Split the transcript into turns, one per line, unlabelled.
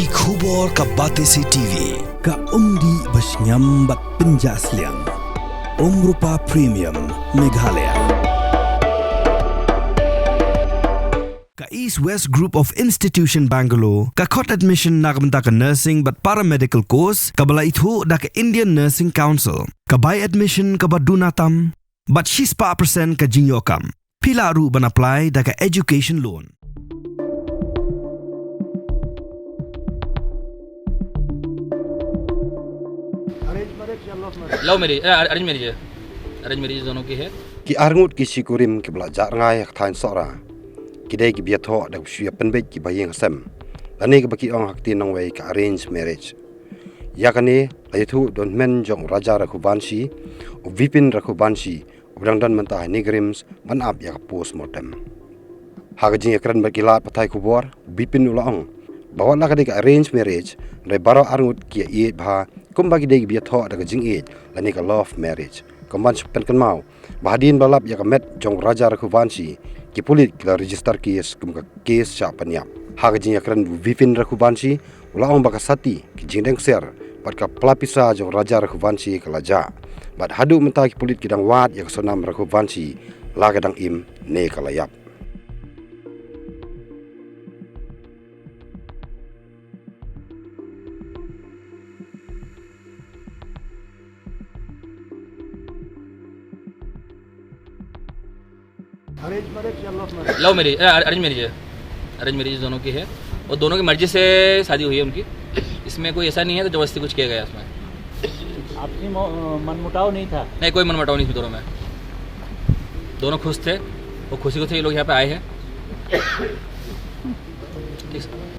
Ki khubor ka Batesi TV.
Ka umdi basnyam bat penjaslian. Rupa Premium Meghalaya. Ka East West Group of Institution Bangalore. Ka khot admission nakamta ka nursing but paramedical course. Ka bala Ïathoh da ka Indian Nursing Council. Ka buy admission ka badunatam. But she's pa percent ka jinyokam. Pila ru ban apply da ka education loan.
Love marriage arrange marriage दोनों की है
कि आरंगुट की कुरिम की बला जारंगाय थाइन सोरा कि दे की ïathoh dak suya Pynbeit ki bayeng sem lani ke baki ong hakti nong wei ka arrange marriage yakani ïathoh don men jong raja rakhubansi o vipin rakhubansi obrang dan menta nigrims ban up yak post mortem hagajing ekran bakila patai kubor vipin ulang bawa la ka arrange marriage re baro arngut ki e bha kum bagi de ïathoh dak jing e lani ka love marriage komban pen kan mau bahadin balap yak met jong raja rakhubansi ki pulit la register case kum ka case cha panyap hagajing ekran vipin rakhubansi ulang bakasati ki jingdeng ser pat ka plapisa jong raja rakhubansi kalaja bat hadu menta ki pulit kidang wat yak sonam rakhubansi la gadang im ne kalayap
love marriage arrange marriage दोनों की है और दोनों की मर्जी से शादी हुई है उनकी इसमें कोई ऐसा नहीं है तो जबरदस्ती कुछ किया गया इसमें
आपकी मनमुटाव नहीं था
नहीं कोई मनमुटाव नहीं थी दोनों में दोनों खुश थे और खुशी खुशी ये लोग यहाँ पे आए हैं ठीक